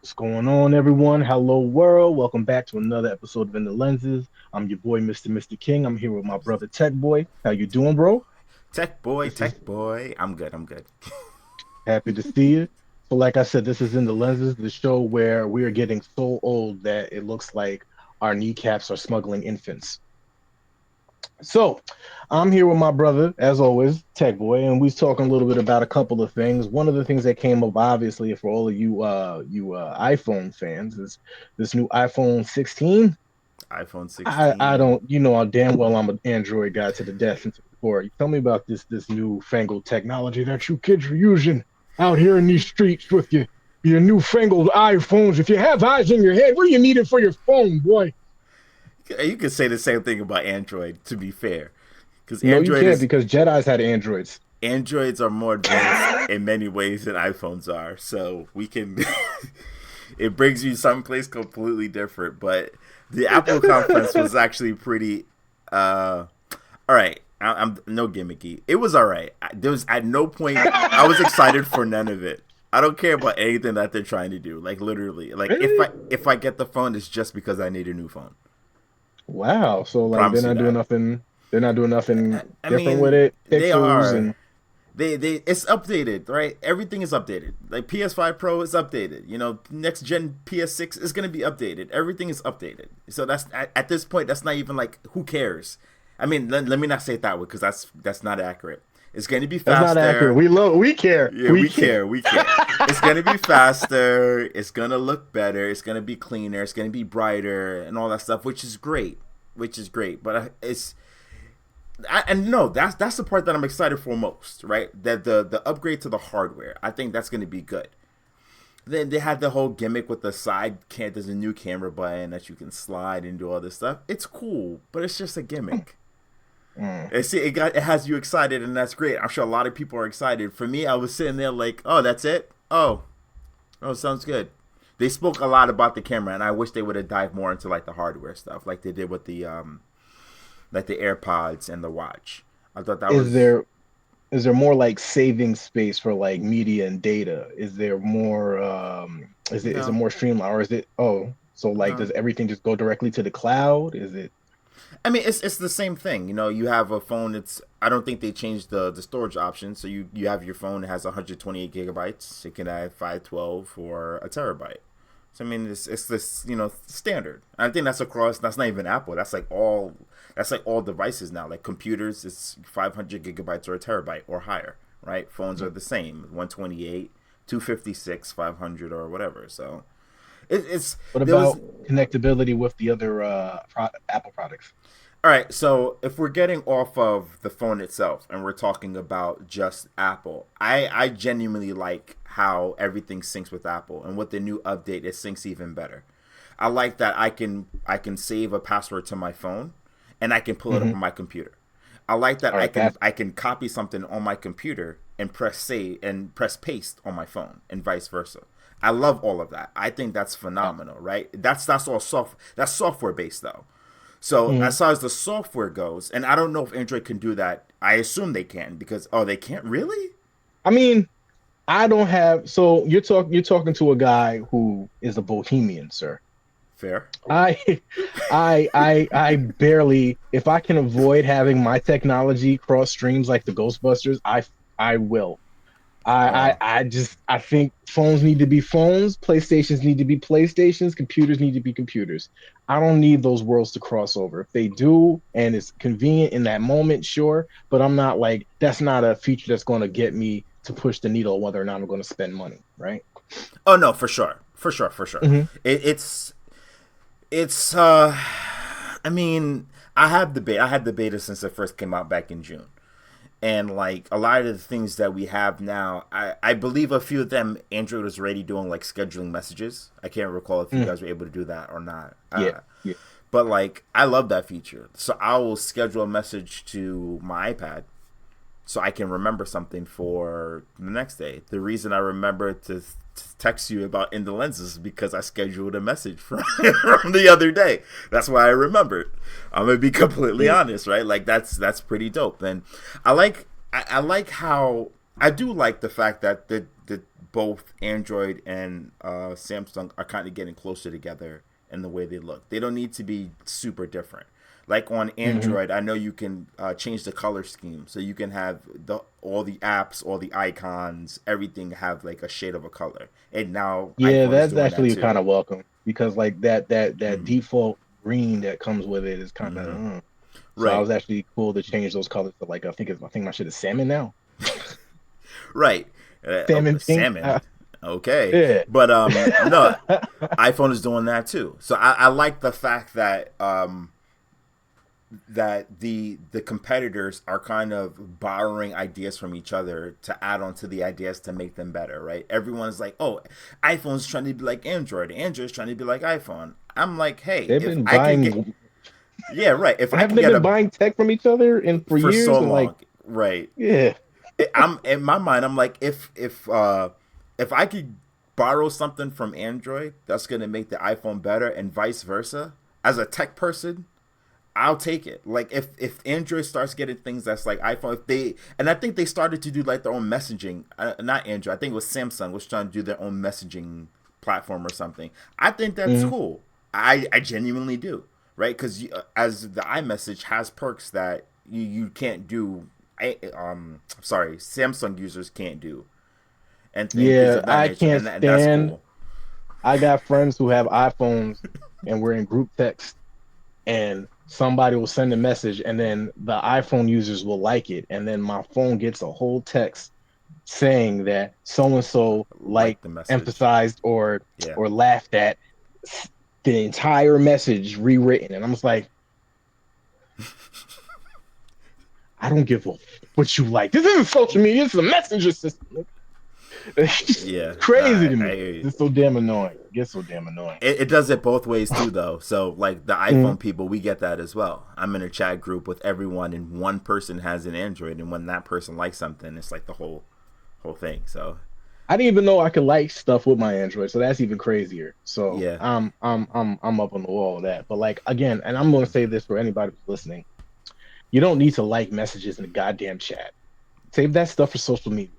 What's going on, everyone? Hello, world. Welcome back to another episode of In the Lenses. I'm your boy, Mr. King. I'm here with my brother, Tech Boy. How you doing, bro? Tech boy, This is tech boy. I'm good. I'm good. happy to see you. So, like I said, this is In the Lenses, the show where we are getting so old that it looks like our kneecaps are smuggling infants. So, I'm here with my brother, as always, Tech Boy, and we're talking a little bit about a couple of things. One of the things that came up, obviously, for all of you iPhone fans, is this new iPhone 16. iPhone I 16. don't, you know, damn well I'm an Android guy to the death and to the core. You tell me about this newfangled technology that you kids are using out here in these streets with your newfangled iPhones. If you have eyes in your head, what do you need it for your phone, boy? You could say the same thing about Android. To be fair, because No, you can't because Jedi's had Androids. Androids are more advanced in many ways than iPhones are. So we can. It brings you someplace completely different. But the Apple conference was actually pretty. All right. I'm no gimmicky. It was all right. There was at no point I was excited for none of it. I don't care about anything that they're trying to do. Like literally, like if Really? I get the phone, it's just because I need a new phone. Wow. So like they're Promise you not doing that. nothing. They're not doing nothing I different with mean, it. they Pixels are. and They it's updated, right? Everything is updated. Like PS5 Pro is updated. You know, next gen PS6 is gonna be updated. Everything is updated. So that's at this point, that's not even like who cares. I mean, let me not say it that way because that's not accurate. It's gonna be that's not accurate. faster. We care. Yeah, We we care. care. We care. It's gonna be faster. It's gonna look better. It's gonna be cleaner. It's gonna be brighter and all that stuff, which is great. Which is great. But and no, that's the part that I'm excited for most, right? That the upgrade to the hardware. I think that's gonna be good. Then they had the whole gimmick with the side can. There's a new camera button that you can slide and do all this stuff. It's cool, but it's just a gimmick. Mm. It has you excited, and that's great. I'm sure a lot of people are excited. For me, I was sitting there like, oh, that's it. Oh, sounds good. They spoke a lot about the camera, and I wish they would have dived more into like the hardware stuff, like they did with the like the AirPods and the watch. I thought that Is was there is there more like saving space for like media and data? Is there more is it no, more streamlined or is it so like no. does everything just go directly to the cloud? Is it I mean, it's the same thing. You know, you have a phone. It's I don't think they changed the storage option. So you have your phone that has 128 gigabytes. It can have 512 or a terabyte. So I mean, it's this standard. I think that's across. That's not even Apple. That's like all. That's like all devices now. Like computers, it's 500 gigabytes or a terabyte or higher. Right? Phones are the same. 128, 256, 500 or whatever. So it's what there was about connectability with the other Apple products? All right, so if we're getting off of the phone itself and we're talking about just Apple, I genuinely like how everything syncs with Apple, and with the new update it syncs even better. I like that I can save a password to my phone and I can pull it up Hmm. on my computer. I like that All I right, can that's I can copy something on my computer and press save and press paste on my phone and vice versa. I love all of that. I think that's phenomenal, right? That's all that's software based though. So mhm. as far as the software goes, and I don't know if Android can do that. I assume they can because they can't really. I mean, I don't have so you're talking to a guy who is a bohemian, sir. Fair. I I barely if I can avoid having my technology cross streams like the Ghostbusters, I will. Uh, I think phones need to be phones, PlayStations need to be PlayStations, computers need to be computers. I don't need those worlds to cross over. If they do and it's convenient in that moment, sure, but I'm not like that's not a feature that's going to get me to push the needle whether or not I'm going to spend money, right? oh no, for sure, for sure, for sure. Hmm. It's. I mean, I had the beta since it first came out back in June. And like a lot of the things that we have now, I believe a few of them Android was already doing like scheduling messages. I can't recall if you Mm, guys were able to do that or not. yeah, yeah. But like I love that feature. So I will schedule a message to my iPad so I can remember something for the next day. The reason I remember to text you about in the lenses is because I scheduled a message from, from the other day. That's why I remembered. I'm gonna be completely Yeah. honest, right? Like that's pretty dope. And I like I like how I do like the fact that the both Android and Samsung are kind of getting closer together in the way they look. They don't need to be super different. Like on Hmm. Android, I know you can change the color scheme, so you can have the all the apps, all the icons, everything have like a shade of a color. And now Yeah, iPhone is that's doing that actually too. kind of welcome because like that Mm-hmm. default green that comes with it is kind Mm-hmm. of. So I Right, was actually cool to change those colors to like I think my shit is salmon now. right. Salmon pink. Salmon. Okay, Yeah. but no, iPhone is doing that too. So I like the fact that that the competitors are kind of borrowing ideas from each other to add on to the ideas to make them better, right? Everyone's like, oh, iPhone's trying to be like Android's trying to be like iPhone. I'm like, hey, They've if been I can get, buying yeah, right, if I haven't can they get been a buying tech from each other and for for so years and like long, right? yeah. I'm in my mind, I'm like, if I could borrow something from Android that's gonna make the iPhone better and vice versa, as a tech person, I'll take it. Like if Android starts getting things that's like iPhone, if they and I think they started to do like their own messaging, not Android. I think it was Samsung was trying to do their own messaging platform or something. I think that's Hmm. cool. I genuinely do, right? Because as the iMessage has perks that you can't do. Sorry, Samsung users can't do, and things Yeah, of that I nature, can't and that's stand. cool. I got friends who have iPhones and we're in group text and somebody will send a message and then the iPhone users will like it and then my phone gets a whole text saying that so and so like Like the message, emphasized yeah. or laughed at the entire message rewritten and I'm just like I don't give a what you like. This isn't social media. This is a messenger system. It's just Yeah, crazy nah, to I me. hear you. It's so damn annoying. It gets so damn annoying. It does it both ways too, though. So, like the Mm. iPhone people, we get that as well. I'm in a chat group with everyone, and one person has an Android, and when that person likes something, it's like the whole thing. So, I didn't even know I could like stuff with my Android, so that's even crazier. So yeah, I'm up on the wall with that. But like again, and I'm gonna say this for anybody who's listening, you don't need to like messages in the goddamn chat. Save that stuff for social media.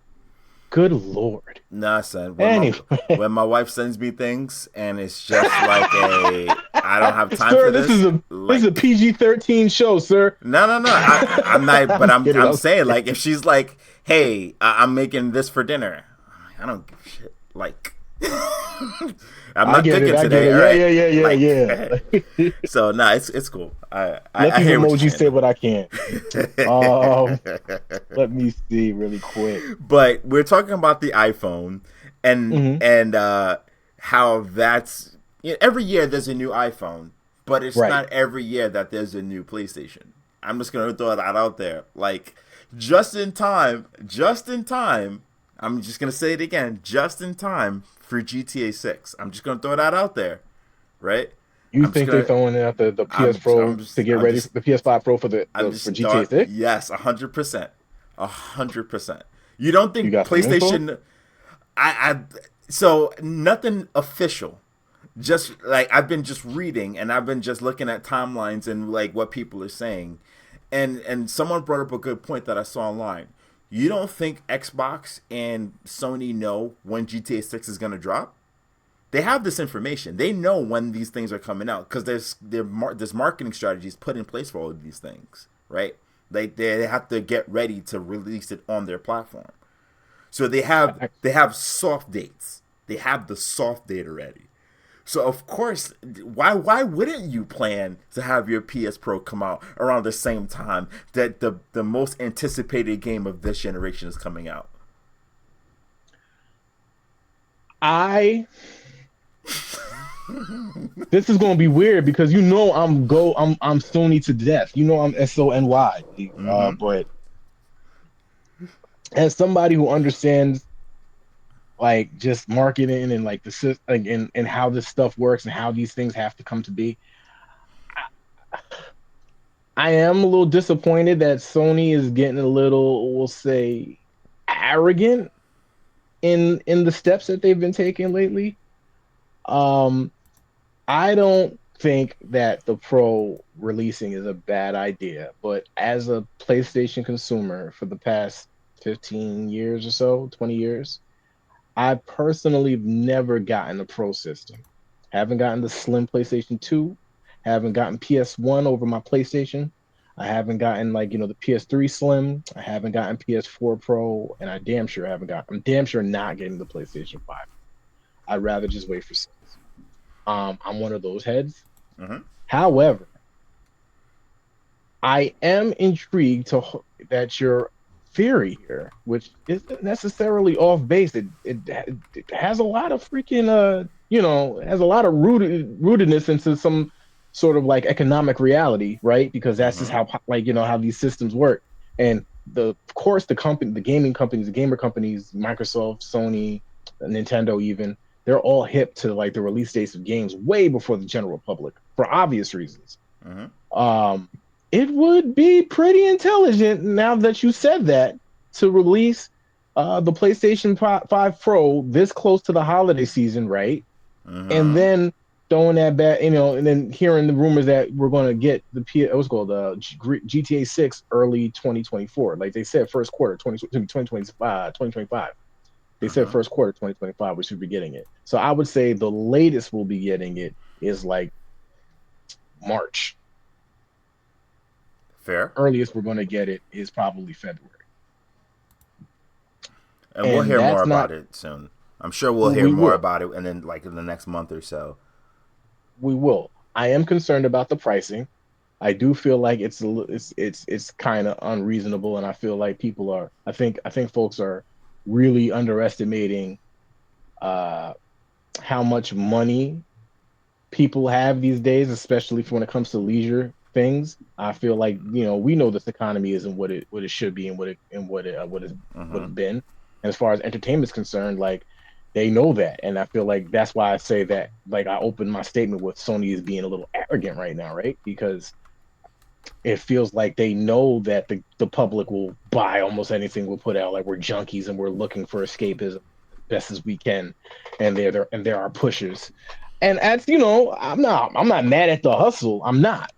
Good lord. nah, son. Anyway, When my wife sends me things, and it's just like a I don't have time sir, for this. this is a Like, PG-13 show, sir. no, no, no. I'm not. But I'm kidding. I'm I'm saying kidding. like if she's like, hey, I'm making this for dinner. I don't give a shit. Like, I'm I not get it. cooking I get today. it. All Yeah, right. yeah, yeah, Like, yeah, yeah. so nah, it's cool. Let I these hear what you're emojis saying say what I can. Um, though. let me see really quick. But we're talking about the iPhone and Hmm. how that's every year there's a new iPhone, but it's Right. not every year that there's a new PlayStation. I'm just gonna throw that out there, like just in time, just in time. I'm just gonna say it again, just in time for GTA 6. I'm just gonna throw that out there, right? You I'm just think they gonna, throwing out the PS Pro to get I'm ready for just the PS5 Pro for I'm for just GTA thought 6? yes, 100%, 100%. You don't You think got some info? PlayStation? I so nothing official. Just like I've been just reading and I've been just looking at timelines and like what people are saying, and someone brought up a good point that I saw online. You don't think Xbox and Sony know when GTA 6 is gonna drop? They have this information. They know when these things are coming out because there's marketing strategies put in place for all of these things, right? They have to get ready to release it on their platform. So I, they have soft dates. They have the soft date already. So of course, why wouldn't you plan to have your PS Pro come out around the same time that the most anticipated game of this generation is coming out? I this is gonna be weird because you know I'm Sony to death. You know I'm SONY. Mm-hmm. But as somebody who understands like just marketing and like and how this stuff works and how these things have to come to be, I am a little disappointed that Sony is getting a little, we'll say, arrogant in the steps that they've been taking lately. Um, I don't think that the Pro releasing is a bad idea, but as a PlayStation consumer for the past 15 years or so, 20 years. I personally have never gotten a Pro system. Haven't gotten the slim PlayStation 2, haven't gotten PS1 over my PlayStation. I haven't gotten like, the PS3 Slim. I haven't gotten PS4 Pro, and I'm damn sure not getting the PlayStation 5. I'd rather just wait for sales. I'm one of those heads. Mm-hmm. However, I am intrigued that your theory here, which isn't necessarily off base, it has a lot of freaking has a lot of rootedness into some sort of like economic reality, right? Because that's just Mm-hmm. how like how these systems work. And of course the gaming companies, the gamer companies, Microsoft, Sony, Nintendo, even they're all hip to like the release dates of games way before the general public for obvious reasons. Mm-hmm. um, it would be pretty intelligent now that you said that to release the PlayStation 5 Pro this close to the holiday season, right? And Mm-hmm. then throwing that back, and then hearing the rumors that we're going to get what's called GTA 6 early 2024. Like they said, first quarter 2025. They said Mm-hmm. first quarter 2025 we should be getting it. So I would say the latest we'll be getting it is like March. Fair. Earliest we're going to get it is probably February. And we'll And hear more that's not, about it soon. I'm sure we'll well, hear we more will. about it, and then like in the next month or so. We will. I am concerned about the pricing. I do feel like it's kind of unreasonable, and I feel like people are. I think folks are really underestimating uh, how much money people have these days, especially for when it comes to leisure things. I feel like we know this economy isn't what it should be and what Mm-hmm. it's been. And as far as entertainment is concerned, like they know that, and I feel like that's why I say that. Like I opened my statement with Sony is being a little arrogant right now, right? Because it feels like they know that the public will buy almost anything we'll put out. Like we're junkies and we're looking for escapism best as we can, and there are pushers. And as I'm not mad at the hustle. I'm not.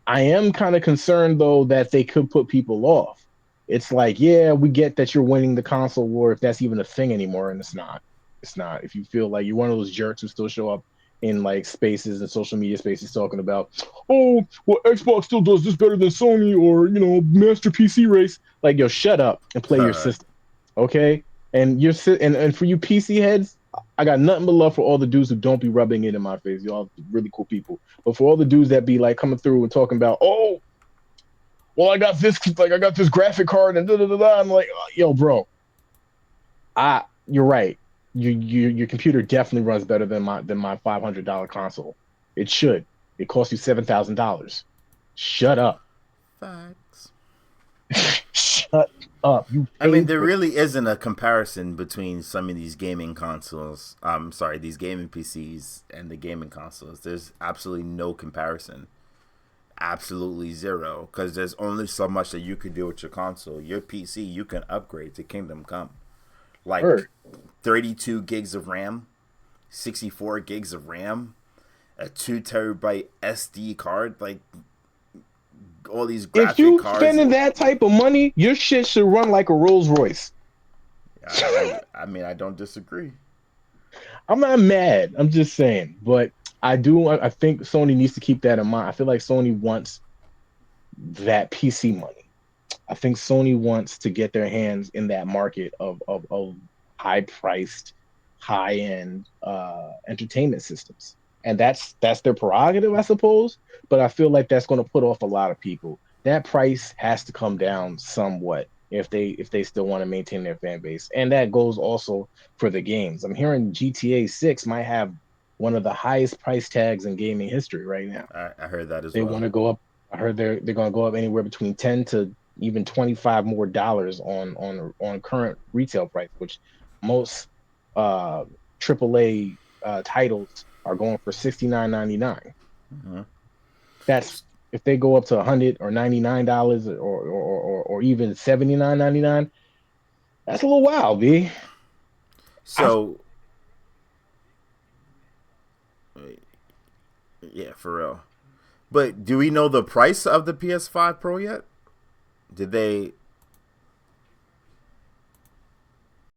I am kind of concerned though that they could put people off. It's like, yeah, we get that you're winning the console war if that's even a thing anymore, and it's not. It's not. If you feel like you're one of those jerks who still show up in like spaces and social media spaces talking about, oh, well, Xbox still does this better than Sony, or Master PC Race. Like, yo, shut up and play your system, okay? And and for you PC heads, I got nothing but love for all the dudes who don't be rubbing it in my face. Y'all really cool people. But for all the dudes that be like coming through and talking about, oh, well, I got this graphic card and da da da da. I'm like, oh, yo, bro, you're right. Your computer definitely runs better than my $500 console. It should. It costs you $7,000. Shut up. Facts. Shut up. You I mean, paid there for really isn't a comparison between some of these gaming consoles. I'm sorry, these gaming PCs and the gaming consoles. There's absolutely no comparison. Absolutely zero. Because there's only so much that you can do with your console. Your PC, you can upgrade to Kingdom Come. Like word. 32 gigs of RAM, 64 gigs of RAM, a 2 terabyte SD card. Like all these If graphic you cards. spending that type of money, your shit should run like a Rolls Royce. I mean, I don't disagree. I'm not mad. I'm just saying, but I do. I think Sony needs to keep that in mind. I feel like Sony wants that PC money. I think Sony wants to get their hands in that market of high priced, high end entertainment systems, and that's their prerogative, I suppose. But I feel like that's going to put off a lot of people. That price has to come down somewhat if they still want to maintain their fan base, and that goes also for the games. I'm hearing GTA 6 might have one of the highest price tags in gaming history right now. I heard that as They well. want to go up. I heard they're going to go up anywhere between 10 to even 25 more dollars on current retail price, which most uh AAA titles are going for 69.99. Mm-hmm. That's if they go up to 100 or $99 or even 79.99. That's a little wild, B. I So, yeah, for real. But do we know the price of the PS5 Pro yet? Did they?